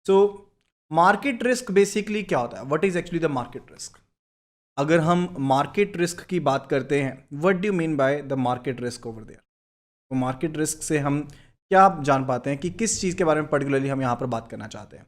So market risk basically क्या होता है? What is actually the market risk? अगर हम मार्केट रिस्क की बात करते हैं, what do you mean by the market risk over there? तो मार्केट रिस्क से हम क्या जान पाते हैं कि किस चीज़ के बारे में पर्टिकुलरली हम यहाँ पर बात करना चाहते हैं?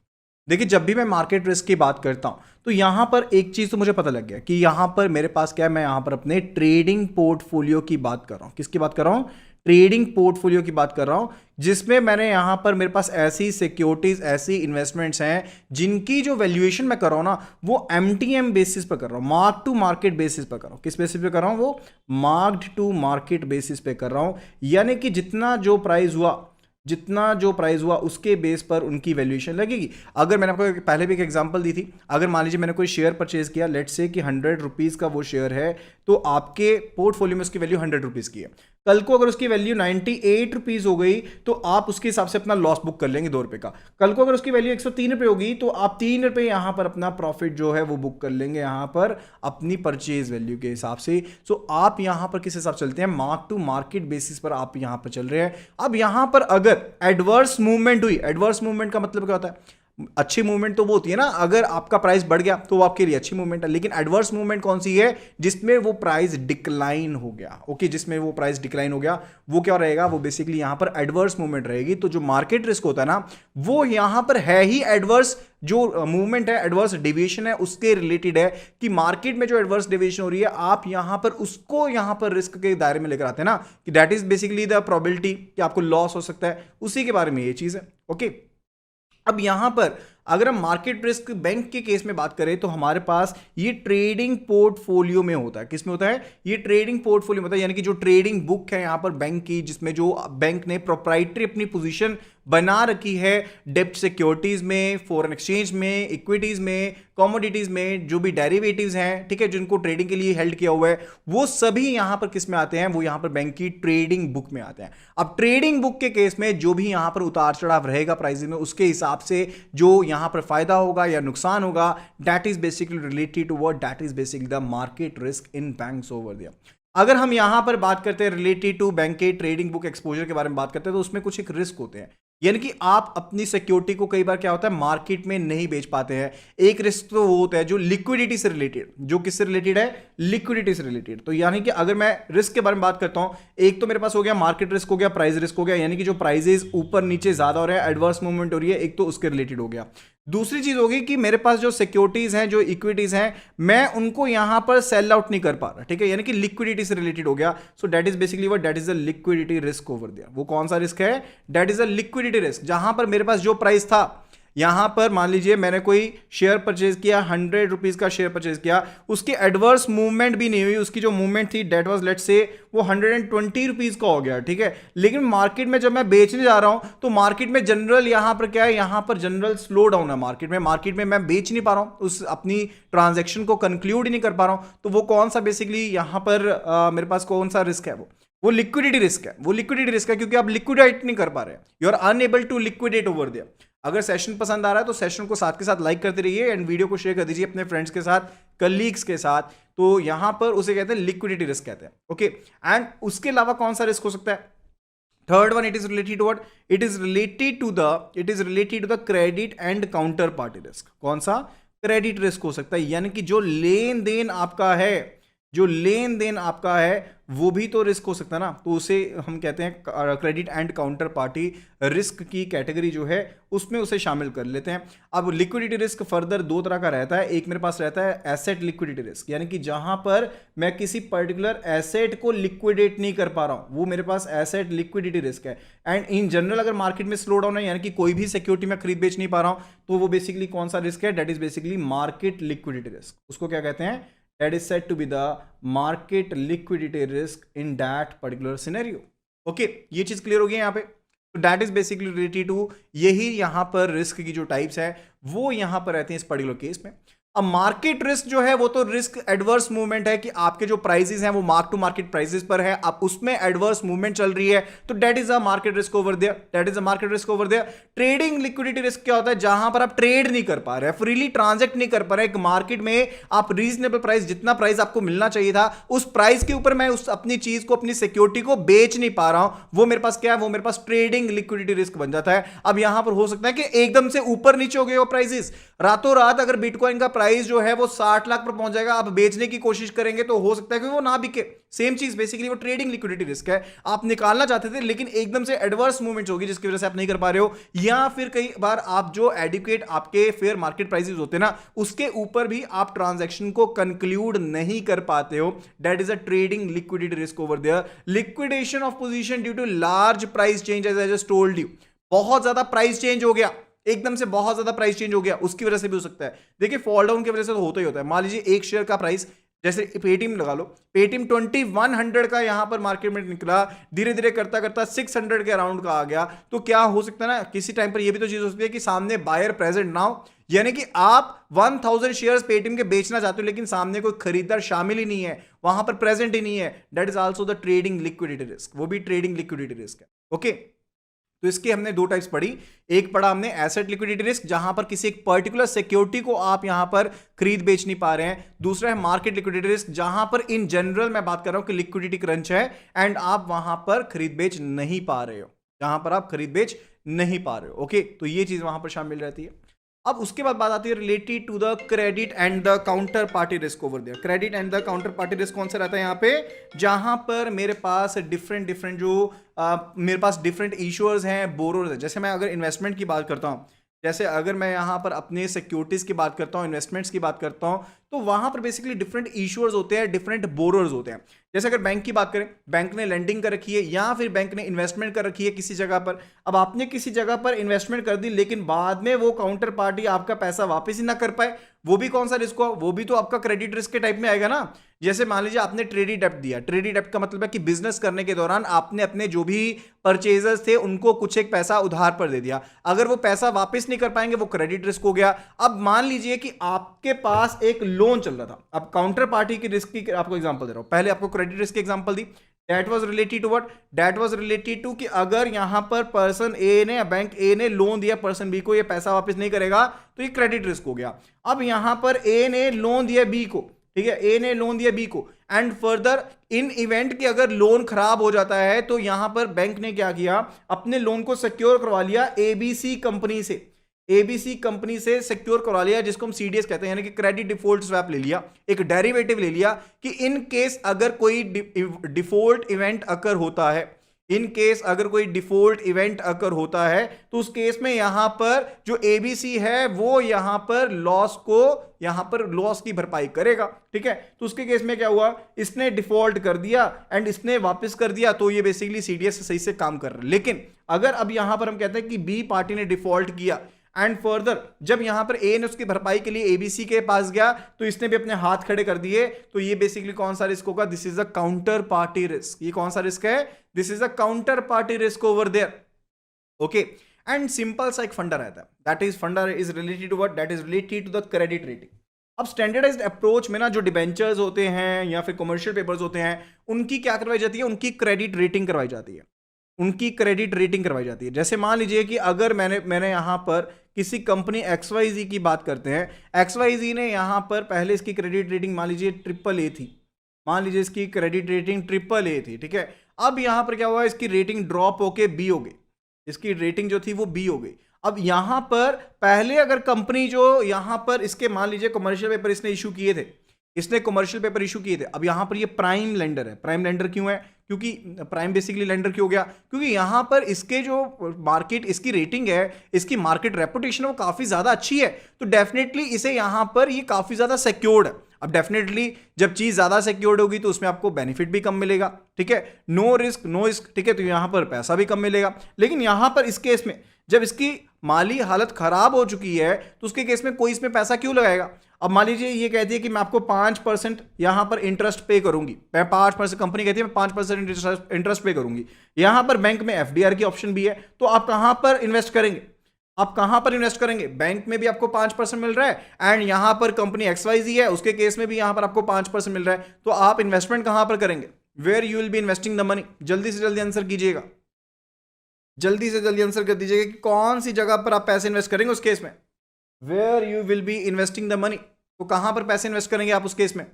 देखिए, जब भी मैं मार्केट रिस्क की बात करता हूँ तो यहाँ पर एक चीज़ तो मुझे पता लग गया कि यहाँ पर मेरे पास क्या है, मैं यहाँ पर अपने ट्रेडिंग पोर्टफोलियो की बात कर रहा हूँ। किसकी बात कर रहा हूँ? ट्रेडिंग पोर्टफोलियो की बात कर रहा हूँ, जिसमें मैंने यहाँ पर मेरे पास ऐसी सिक्योरिटीज, ऐसी इन्वेस्टमेंट्स हैं जिनकी जो वैल्यूएशन मैं कर रहा हूँ ना, वो एमटीएम बेसिस पर कर रहा हूँ, मार्क टू मार्केट बेसिस पर कर रहा हूँ। किस बेसिस पे कर रहा हूँ? वो मार्क्ड टू मार्केट बेसिस पे कर रहा हूँ। यानी कि जितना जो प्राइस हुआ उसके बेस पर उनकी वैल्यूएशन लगेगी। अगर मैंने आपको पहले भी एक एग्जांपल दी थी, अगर मान लीजिए मैंने कोई शेयर परचेज किया, लेट्स से कि 100 रुपीज़ का वो शेयर है, तो आपके पोर्टफोलियो में उसकी वैल्यू 100 रुपीज़ की है। कल को अगर उसकी वैल्यू 98 रुपीज़ हो गई तो आप उसके हिसाब से अपना लॉस बुक कर लेंगे 2 रुपये का। कल को अगर उसकी वैल्यू 103 रुपये होगी तो आप 3 रुपये यहाँ पर अपना प्रॉफिट जो है वो बुक कर लेंगे यहाँ पर अपनी परचेज वैल्यू के हिसाब से। सो आप यहाँ पर किस हिसाब चलते हैं? मार्क टू मार्केट बेसिस पर आप यहाँ पर चल रहे हैं। अब यहाँ पर अगर एडवर्स मूवमेंट हुई, एडवर्स मूवमेंट का मतलब क्या होता है? अच्छी मूवमेंट तो वो होती है ना, अगर आपका प्राइस बढ़ गया तो वो आपके लिए अच्छी मूवमेंट है। लेकिन एडवर्स मूवमेंट कौन सी है? जिसमें वो प्राइस डिक्लाइन हो गया। ओके, जिसमें वो प्राइस डिक्लाइन हो गया, वो क्या रहेगा? वो बेसिकली यहां पर एडवर्स मूवमेंट रहेगी। तो जो मार्केट रिस्क होता है ना, वो यहां पर है ही एडवर्स, जो मूवमेंट है, एडवर्स डेविएशन है, उसके रिलेटेड है कि मार्केट में जो एडवर्स डेविएशन हो रही है, आप यहां पर उसको यहां पर रिस्क के दायरे में लेकर आते हैं ना, कि that is basically the probability कि आपको लॉस हो सकता है, उसी के बारे में ये चीज है। ओके, अब यहां पर अगर हम मार्केट रिस्क बैंक के केस में बात करें तो हमारे पास ये ट्रेडिंग पोर्टफोलियो में होता है। किस में होता है? ये ट्रेडिंग पोर्टफोलियो में होता है, यानी कि जो ट्रेडिंग बुक है यहां पर बैंक की, जिसमें जो बैंक ने प्रोप्राइटरी अपनी पोजीशन बना रखी है डेब्ट सिक्योरिटीज में, फॉरेन एक्सचेंज में, इक्विटीज में, कमोडिटीज में, जो भी डेरिवेटिव्स हैं, ठीक है, जिनको ट्रेडिंग के लिए हेल्ड किया हुआ है, वो सभी यहां पर किस में आते हैं? वो यहां पर बैंक की ट्रेडिंग बुक में आते हैं। अब ट्रेडिंग बुक के केस में जो भी यहां पर उतार चढ़ाव रहेगा प्राइस में, उसके हिसाब से जो यहां पर फायदा होगा या नुकसान होगा, that is basically related to what? That is basically the market risk in banks over there. अगर हम यहां पर बात करते हैं रिलेटेड टू बैंक के ट्रेडिंग बुक एक्सपोजर के बारे में बात करते हैं, तो उसमें कुछ एक रिस्क होते हैं, यानी कि आप अपनी सिक्योरिटी को कई बार क्या होता है, मार्केट में नहीं बेच पाते हैं। एक रिस्क तो वो होता है जो लिक्विडिटी से रिलेटेड, जो किससे रिलेटेड है? लिक्विडिटी से रिलेटेड। तो यानी कि अगर मैं रिस्क के बारे में बात करता हूं, एक तो मेरे पास हो गया मार्केट रिस्क, हो गया प्राइस रिस्क, हो गया यानी कि जो प्राइजेस ऊपर नीचे ज्यादा हो रहे हैं, एडवर्स मूवमेंट हो रही है, एक तो उसके रिलेटेड हो गया। दूसरी चीज होगी कि मेरे पास जो सिक्योरिटीज हैं, जो इक्विटीज हैं, मैं उनको यहां पर सेल आउट नहीं कर पा रहा, ठीक है, यानी कि लिक्विडिटी से रिलेटेड हो गया। So that is basically what? That is a liquidity risk over there. वो कौन सा रिस्क है? That is a liquidity risk. जहां पर मेरे पास जो प्राइस था, यहां पर मान लीजिए मैंने कोई शेयर परचेज किया, 100 रुपीज का शेयर परचेज किया, उसकी एडवर्स मूवमेंट भी नहीं हुई, उसकी जो मूवमेंट थी डेट वाज लेट्स से वो 120 रुपीज का हो गया, ठीक है। लेकिन मार्केट में जब मैं बेचने जा रहा हूं तो मार्केट में जनरल यहां पर क्या है? यहां पर जनरल स्लो डाउन है मार्केट में मैं बेच नहीं पा रहा हूं, उस अपनी ट्रांजेक्शन को कंक्लूड ही नहीं कर पा रहा हूं। तो वो कौन सा बेसिकली यहां पर मेरे पास कौन सा रिस्क है? वो लिक्विडिटी रिस्क है। वो लिक्विडिटी रिस्क है क्योंकि आप लिक्विडेट नहीं कर पा रहे, you are unable to liquidate over there. अगर सेशन पसंद आ रहा है तो सेशन को साथ के साथ लाइक करते रहिए एंड वीडियो को शेयर कर दीजिए अपने फ्रेंड्स के साथ, कलीग्स के साथ। तो यहां पर उसे कहते हैं लिक्विडिटी रिस्क कहते हैं। ओके, एंड उसके अलावा कौन सा रिस्क हो सकता है? Third one, it is related to what? It is related to the credit and counter party risk. कौन सा? क्रेडिट रिस्क हो सकता है, यानी कि जो लेन देन आपका है, जो लेन देन आपका है वो भी तो रिस्क हो सकता है ना। तो उसे हम कहते हैं credit and counter party risk की कैटेगरी जो है उसमें उसे शामिल कर लेते हैं। अब लिक्विडिटी रिस्क फर्दर दो तरह का रहता है। एक मेरे पास रहता है एसेट लिक्विडिटी रिस्क, यानी कि जहां पर मैं किसी पर्टिकुलर एसेट को लिक्विडेट नहीं कर पा रहा हूं, वो मेरे पास एसेट लिक्विडिटी रिस्क है। एंड इन जनरल अगर मार्केट में स्लो डाउन है, यानी कि कोई भी सिक्योरिटी मैं खरीद बेच नहीं पा रहा हूं, तो वो बेसिकली कौन सा रिस्क है? That is basically market liquidity risk. उसको क्या कहते हैं? That is said to be the market liquidity risk in that particular scenario. Okay, ये चीज क्लियर हो गई यहाँ पे। तो that is basically related to यही यहाँ पर रिस्क की जो टाइप्स है वो यहाँ पर रहते हैं इस पर्टिकुलर केस में। अब मार्केट रिस्क जो है वो तो रिस्क एडवर्स मूवमेंट है कि आपके जो प्राइसेस हैं वो मार्क टू मार्केट प्राइसेस पर है, अब उसमें एडवर्स मूवमेंट चल रही है, तो that is a market risk over there, that is a market risk over there. Trading liquidity risk क्या होता है? जहां पर आप ट्रेड नहीं कर पा रहे, फ्रीली ट्रांजैक्ट नहीं कर पा रहे, एक मार्केट में आप रीजनेबल प्राइस, जितना प्राइस आपको मिलना चाहिए था उस प्राइस के ऊपर मैं उस अपनी चीज को, अपनी सिक्योरिटी को बेच नहीं पा रहा हूं, वो मेरे पास क्या है? वो मेरे पास ट्रेडिंग लिक्विडिटी रिस्क बन जाता है। अब यहां पर हो सकता है कि एकदम से ऊपर नीचे हो गए वो प्राइसेस, रातों रात अगर बिटकॉइन का प्राइस जो है वो 60 लाख पर पहुंच जाएगा, आप बेचने की कोशिश करेंगे तो हो सकता है कि वो ना बिके। सेम चीज बेसिकली वो ट्रेडिंग लिक्विडिटी रिस्क है, आप निकालना चाहते थे लेकिन एकदम से एडवर्स मूवमेंट होगी जिसकी वजह से आप नहीं कर पा रहे हो, या फिर कई बार आप जो एडुकेट आपके फेयर मार्केट प्राइसेस होते हैं ना उसके ऊपर भी आप ट्रांजैक्शन को कंक्लूड नहीं कर पाते हो, that is a trading liquidity risk over there. Liquidation of position due to large price change, as I just told you, बहुत ज्यादा प्राइस चेंज हो गया, एकदम से बहुत ज्यादा प्राइस चेंज हो गया, उसकी वजह से भी हो सकता है। देखिए फॉल डाउन की वजह से तो होता ही होता है। मान लीजिए एक शेयर का प्राइस, जैसे पेटीएम लगा लो, पेटीएम 2100 का यहां पर मार्केट में निकला, धीरे धीरे करता करता 600 के अराउंड का आ गया, तो क्या हो सकता है ना, किसी टाइम पर यह भी तो चीज हो सकती है कि सामने बायर प्रेजेंट ना हो, यानी कि आप 1000 शेयर्स पेटीएम के बेचना चाहते हो लेकिन सामने कोई खरीदार शामिल ही नहीं है, वहां पर प्रेजेंट ही नहीं है, that is also the trading liquidity risk, वो भी ट्रेडिंग लिक्विडिटी रिस्क है। ओके, तो इसके हमने दो टाइप्स पढ़ी, एक पढ़ा हमने एसेट लिक्विडिटी रिस्क, जहां पर किसी एक पर्टिकुलर सिक्योरिटी को आप यहां पर खरीद बेच नहीं पा रहे हैं, दूसरा है मार्केट लिक्विडिटी रिस्क, जहां पर इन जनरल मैं बात कर रहा हूं कि लिक्विडिटी क्रंच है एंड आप वहां पर खरीद बेच नहीं पा रहे हो, जहां पर आप खरीद बेच नहीं पा रहे हो। ओके, तो ये चीज वहां पर शामिल रहती है। अब उसके बाद बात आती है related to the credit and the counter party risk over there. Credit and the counter party risk कौन सा रहता है यहाँ पे? जहां पर मेरे पास डिफरेंट जो मेरे पास डिफरेंट इश्यूअर्स हैं, बोरोर्स हैं। जैसे मैं अगर इन्वेस्टमेंट की बात करता हूँ, जैसे अगर मैं यहाँ पर अपने सिक्योरिटीज की बात करता हूँ, इन्वेस्टमेंट्स की बात करता हूँ, तो वहां पर बेसिकली डिफरेंट इश्यूअर्स होते हैं, डिफरेंट बोरोर्स होते हैं। जैसे अगर बैंक की बात करें, बैंक ने लेंडिंग कर रखी है या फिर बैंक ने इन्वेस्टमेंट कर रखी है किसी जगह पर, अब आपने किसी जगह पर इन्वेस्टमेंट कर दी लेकिन बाद में वो काउंटर पार्टी आपका पैसा वापस ही ना कर पाए, वो भी कौन सा रिस्क हो? वो भी तो आपका क्रेडिट रिस्क के टाइप में आएगा ना। जैसे मान लीजिए आपने ट्रेडिंग डेप्ट दिया, ट्रेडिंग डेप्ट का मतलब है कि बिजनेस करने के दौरान आपने अपने जो भी परचेजर्स थे उनको कुछ एक पैसा उधार पर दे दिया, अगर वो पैसा वापस नहीं कर पाएंगे वो क्रेडिट रिस्क हो गया। अब मान लीजिए कि आपके पास एक लोन चल रहा था, अब काउंटर पार्टी की रिस्क की आपको एग्जांपल दे रहा हूं, पहले आपको क्रेडिट रिस्क की एग्जांपल दी, that was related to what? That was related to कि अगर यहां पर पर्सन ए ने, बैंक ए ने लोन दिया पर्सन बी को, ये पैसा वापस नहीं करेगा तो ये क्रेडिट रिस्क हो गया। अब यहां पर ए ने लोन दिया बी को, ठीक है, ए ने लोन दिया बी को, एंड फर्दर इन इवेंट कि अगर लोन खराब हो जाता है तो यहां पर बैंक ने क्या किया, अपने लोन को सिक्योर करवा लिया एबीसी कंपनी से, एबीसी कंपनी से सिक्योर करवा लिया, जिसको हम सीडीएस कहते हैं, यानी कि क्रेडिट डिफॉल्ट स्वैप ले लिया, एक डेरिवेटिव ले लिया कि इन केस अगर कोई डिफॉल्ट इवेंट अकर होता है, इन केस अगर कोई डिफॉल्ट इवेंट अकर होता है तो उस केस में यहां पर जो एबीसी है वो यहां पर लॉस की भरपाई करेगा, ठीक है। तो उसके केस में क्या हुआ, इसने डिफॉल्ट कर दिया एंड इसने वापस कर दिया, तो ये बेसिकली सीडीएस सही से काम कर रहा है। लेकिन अगर अब यहां पर हम कहते हैं कि बी पार्टी ने डिफॉल्ट किया एंड फर्दर जब यहां पर ए ने उसकी भरपाई के लिए एबीसी के पास गया तो इसने भी अपने हाथ खड़े कर दिए, तो ये बेसिकली कौन सा रिस्क होगा? This is a counter party risk. ये कौन सा रिस्क है? This is a counter party risk over there. Okay, and simple सा एक फंडा रहता है, that is funda is related to what? That is related to the credit rating. अब standardized approach में ना जो डिबेंचर्स होते हैं या फिर कमर्शियल पेपर्स होते हैं उनकी क्या करवाई जाती है? उनकी क्रेडिट रेटिंग करवाई जाती है, उनकी क्रेडिट रेटिंग करवाई जाती है। जैसे मान लीजिए कि अगर मैंने यहां पर किसी कंपनी XYZ की बात करते हैं, XYZ ने यहां पर पहले इसकी क्रेडिट रेटिंग मान लीजिए AAA थी, मान लीजिए इसकी क्रेडिट रेटिंग AAA थी, ठीक है। अब यहां पर क्या हुआ, इसकी रेटिंग ड्रॉप होके B हो गई, इसकी रेटिंग जो थी वो B हो गई। अब यहां पर पहले अगर कंपनी जो यहां पर इसके मान लीजिए कमर्शियल पेपर इसने इशू किए थे, इसने कमर्शियल पेपर इशू किए थे, अब यहां पर ये प्राइम लेंडर है। प्राइम लेंडर क्यों है? क्योंकि प्राइम बेसिकली लेंडर क्यों हो गया? क्योंकि यहां पर इसके जो मार्केट इसकी रेटिंग है, इसकी मार्केट रेपुटेशन वो काफी ज्यादा अच्छी है, तो डेफिनेटली इसे यहां पर ये काफी ज्यादा सिक्योर्ड है। अब डेफिनेटली जब चीज ज्यादा सिक्योर्ड होगी तो उसमें आपको बेनिफिट भी कम मिलेगा, ठीक है, नो रिस्क, ठीक है, तो यहां पर पैसा भी कम मिलेगा। लेकिन यहां पर इस केस में जब इसकी माली हालत खराब हो चुकी है तो उसके केस में कोई इसमें पैसा क्यों लगाएगा? अब मान लीजिए ये कहती है कि मैं आपको 5% यहां पर इंटरेस्ट पे करूंगी, मैं 5%, कंपनी कहती है मैं 5% इंटरेस्ट पे करूंगी, यहां पर बैंक में FDR की ऑप्शन भी है, तो आप कहां पर इन्वेस्ट करेंगे? आप कहां पर इन्वेस्ट करेंगे? बैंक में भी आपको 5% मिल रहा है एंड यहां पर कंपनी XYZ है, उसके केस में भी यहां पर आपको 5% मिल रहा है, तो आप इन्वेस्टमेंट कहां पर करेंगे? Where you will be investing the money? जल्दी से जल्दी आंसर कीजिएगा, जल्दी से जल्दी आंसर कर दीजिएगा कि कौन सी जगह पर आप पैसे इन्वेस्ट करेंगे उस केस में। Where you will be investing the money, तो कहां पर पैसे इन्वेस्ट करेंगे आप उस केस में?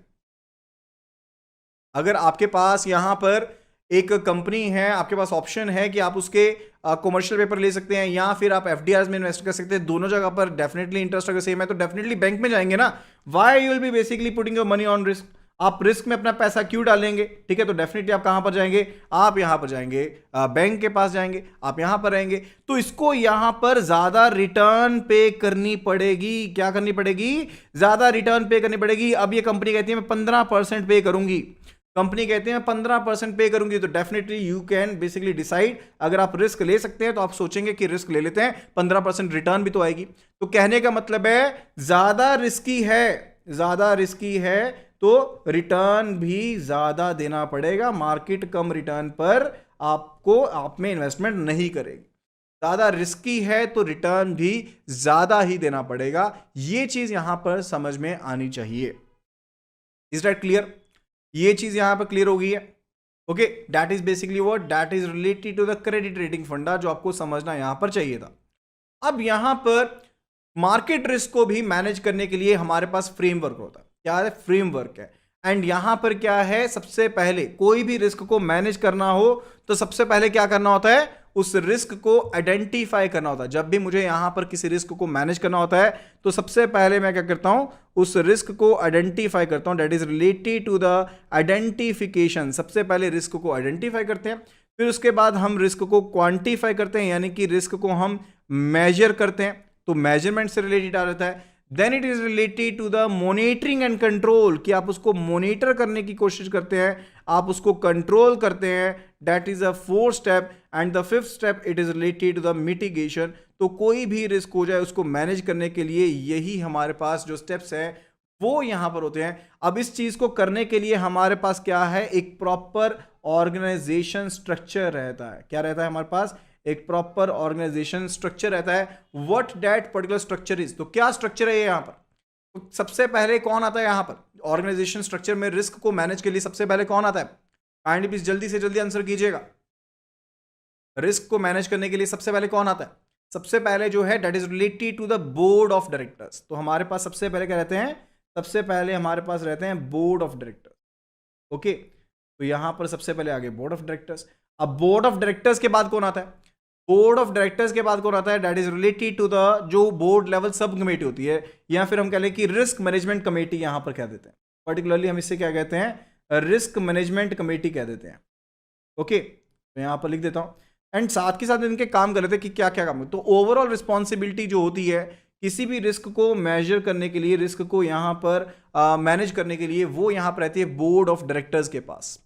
अगर आपके पास यहां पर एक कंपनी है, आपके पास ऑप्शन है कि आप उसके कॉमर्शियल पेपर ले सकते हैं या फिर आप एफडीआर में इन्वेस्ट कर सकते हैं, दोनों जगह पर डेफिनेटली इंटरेस्ट अगर सेम है तो डेफिनेटली बैंक में जाएंगे ना। Why you will B basically putting your money on risk? आप रिस्क में अपना पैसा क्यों डालेंगे? ठीक है, तो डेफिनेटली आप कहां पर जाएंगे? आप यहां पर जाएंगे, बैंक के पास जाएंगे, आप यहां पर रहेंगे, तो इसको यहां पर ज्यादा रिटर्न पे करनी पड़ेगी। क्या करनी पड़ेगी? ज्यादा रिटर्न पे करनी पड़ेगी। अब ये कंपनी कहती है मैं 15% पे करूंगी, कंपनी कहते हैं 15% पे करूंगी, तो definitely you can basically decide, अगर आप रिस्क ले सकते हैं तो आप सोचेंगे कि रिस्क ले लेते हैं, 15% रिटर्न भी तो आएगी। तो कहने का मतलब है ज्यादा रिस्की है, ज्यादा रिस्की है तो रिटर्न भी ज्यादा देना पड़ेगा। मार्केट कम रिटर्न पर आपको आप में इन्वेस्टमेंट नहीं करेगी। ज्यादा रिस्की है तो रिटर्न भी ज्यादा ही देना पड़ेगा। यह चीज यहां पर समझ में आनी चाहिए। Is that clear? ये चीज यहां पर क्लियर हो गई है। Okay, that is basically what, that is related to the credit rating funda, जो आपको समझना यहां पर चाहिए था। अब यहां पर मार्केट रिस्क को भी मैनेज करने के लिए हमारे पास फ्रेमवर्क होता है। क्या है? फ्रेमवर्क है। एंड यहां पर क्या है, सबसे पहले कोई भी रिस्क को मैनेज करना हो तो सबसे पहले क्या करना होता है? उस रिस्क को आइडेंटिफाई करना होता है। जब भी मुझे यहां पर किसी रिस्क को मैनेज करना होता है तो सबसे पहले मैं क्या करता हूं? उस रिस्क को आइडेंटिफाई करता हूं। That is related to the identification. सबसे पहले रिस्क को आइडेंटिफाई करते हैं, फिर उसके बाद हम रिस्क को क्वांटिफाई करते हैं, यानी कि रिस्क को हम मेजर करते हैं, तो मेजरमेंट से रिलेटेड आ जाता है। Then it is related to the monitoring and control, कि आप उसको मॉनिटर करने की कोशिश करते हैं, आप उसको कंट्रोल करते हैं। That is a 4th step. And the 5th step it is related to the mitigation. तो कोई भी रिस्क हो जाए उसको मैनेज करने के लिए यही हमारे पास जो स्टेप्स हैं वो यहां पर होते हैं। अब इस चीज को करने के लिए हमारे पास क्या है? एक प्रॉपर ऑर्गेनाइजेशन स्ट्रक्चर रहता है। क्या रहता है हमारे पास? एक प्रॉपर ऑर्गेनाइजेशन स्ट्रक्चर रहता है। What that particular structure is, तो क्या स्ट्रक्चर है ये यहां पर? तो सबसे पहले कौन आता है यहां पर ऑर्गेनाइजेशन स्ट्रक्चर में? रिस्क को मैनेज के लिए सबसे पहले कौन आता है? काइंडली प्लीज जल्दी से जल्दी आंसर कीजिएगा। रिस्क को मैनेज करने के लिए सबसे पहले कौन आता है? सबसे पहले जो है that is related to the board of directors. तो हमारे पास सबसे पहले क्या रहते हैं? सबसे पहले हमारे पास रहते हैं बोर्ड ऑफ डायरेक्टर्स। ओके, तो यहां पर सबसे पहले आगे बोर्ड ऑफ डायरेक्टर्स। अब बोर्ड ऑफ डायरेक्टर्स के बाद कौन आता है? बोर्ड ऑफ डायरेक्टर्स के बाद कौन आता है? That is related to the जो बोर्ड लेवल सब कमेटी होती है, या फिर हम कह लें कि रिस्क मैनेजमेंट कमेटी यहां पर कह देते हैं। पर्टिकुलरली हम इससे क्या कहते हैं? रिस्क मैनेजमेंट कमेटी कह देते हैं। ओके, तो यहां पर लिख देता हूं एंड साथ के साथ इनके काम कर लेते हैं कि क्या क्या काम है। तो ओवरऑल रिस्पॉन्सिबिलिटी जो होती है किसी भी रिस्क को मेजर करने के लिए, रिस्क को यहां पर मैनेज करने के लिए, वो यहां पर रहती है बोर्ड ऑफ डायरेक्टर्स के पास।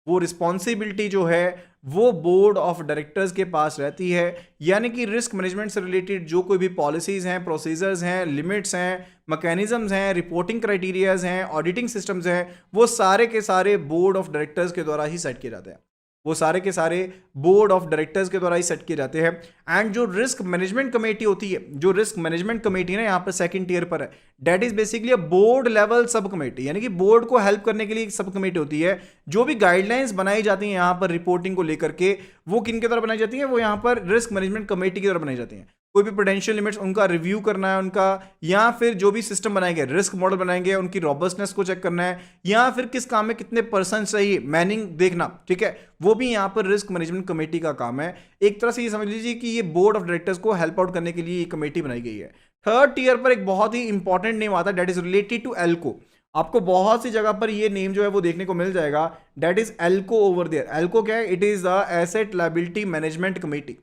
वो रिस्पॉन्सिबिलिटी जो है वो बोर्ड ऑफ डायरेक्टर्स के पास रहती है। यानी कि रिस्क मैनेजमेंट से रिलेटेड जो कोई भी पॉलिसीज हैं, प्रोसीजर्स हैं, लिमिट्स हैं, मैकेनिज्म्स हैं, रिपोर्टिंग क्राइटेरियाज हैं, ऑडिटिंग सिस्टम्स हैं, वो सारे के सारे बोर्ड ऑफ डायरेक्टर्स के द्वारा ही सेट किए जाते हैं। वो सारे के सारे बोर्ड ऑफ डायरेक्टर्स के द्वारा ही सेट किए जाते हैं। एंड जो रिस्क मैनेजमेंट कमेटी होती है, जो रिस्क मैनेजमेंट कमेटी ना यहाँ पर सेकंड टियर पर है, that is basically a board level sub committee. यानी कि बोर्ड को हेल्प करने के लिए एक सब कमेटी होती है। जो भी गाइडलाइंस बनाई जाती हैं यहाँ पर रिपोर्टिंग को लेकर के, वो किन के द्वारा बनाई जाती है? वो यहाँ पर रिस्क मैनेजमेंट कमेटी के द्वारा बनाई जाती हैं। कोई भी पोटेंशियल लिमिट्स उनका रिव्यू करना है उनका, या फिर जो भी सिस्टम बनाएंगे, रिस्क मॉडल बनाएंगे, उनकी रॉबस्टनेस को चेक करना है, या फिर किस काम में कितने पर्सन चाहिए, मैनिंग देखना, ठीक है, वो भी यहाँ पर रिस्क मैनेजमेंट कमेटी का काम है। एक तरह से ये समझ लीजिए कि ये बोर्ड ऑफ डायरेक्टर्स को हेल्प आउट करने के लिए ये कमेटी बनाई गई है। थर्ड टियर पर एक बहुत ही इंपॉर्टेंट नेम आता है, दैट इज रिलेटेड टू एल्को। आपको बहुत सी जगह पर ये नेम जो है वो देखने को मिल जाएगा, दैट इज एल्को ओवर देयर। एल्को क्या है? It is the asset liability management committee.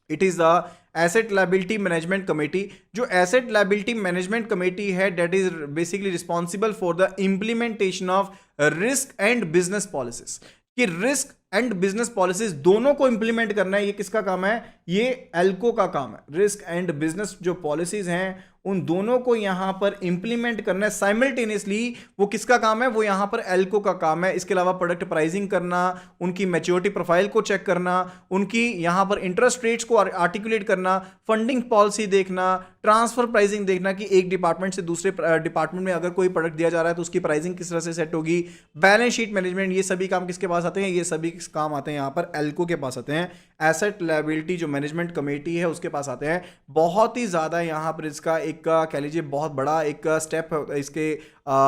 It is the asset liability management committee. जो एसेट लायबिलिटी मैनेजमेंट कमेटी है, that is basically responsible for the implementation of risk and business policies. कि risk and business policies दोनों को implement करना है। ये किसका काम है? ये एल्को का काम है। रिस्क एंड बिजनेस जो पॉलिसीज हैं उन दोनों को यहां पर इंप्लीमेंट करना है साइमल्टेनियसली। वो किसका काम है? वो यहां पर एल्को का काम है। इसके अलावा प्रोडक्ट प्राइसिंग करना, उनकी मैच्योरिटी प्रोफाइल को चेक करना, उनकी यहां पर इंटरेस्ट रेट्स को आर्टिकुलेट करना, फंडिंग पॉलिसी देखना, ट्रांसफर प्राइसिंग देखना कि एक डिपार्टमेंट से दूसरे डिपार्टमेंट में अगर कोई प्रोडक्ट दिया जा रहा है तो उसकी प्राइसिंग किस तरह से सेट होगी, बैलेंस शीट मैनेजमेंट, ये सभी काम किसके पास आते हैं? ये सभी काम आते हैं यहां पर एल्को के पास आते हैं। एसेट लायबिलिटी जो मैनेजमेंट कमेटी है उसके पास आते हैं। बहुत ही ज्यादा यहां पर इसका एक कह लीजिए बहुत बड़ा एक स्टेप है। इसके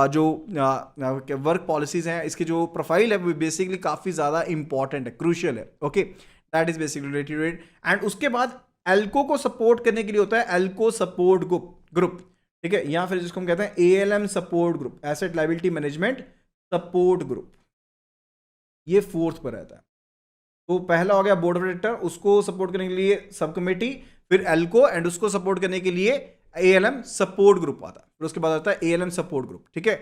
जो वर्क पॉलिसीज हैं, इसकी जो प्रोफाइल है वो बेसिकली काफी ज्यादा इंपॉर्टेंट है, क्रूशियल है। Okay, that is basically related. And उसके बाद एल्को को सपोर्ट करने के लिए होता है एल्को सपोर्ट ग्रुप, ठीक है, या फिर जिसको हम कहते हैं ALM support group, asset liability management support group. ये फोर्थ पर रहता है। तो पहला हो गया बोर्ड ऑफ डायरेक्टर, उसको सपोर्ट करने के लिए सब कमेटी, फिर एल्को, एंड उसको सपोर्ट करने के लिए एएलएम सपोर्ट ग्रुप आता है, फिर उसके बाद आता है एएलएम सपोर्ट ग्रुप। ठीक है,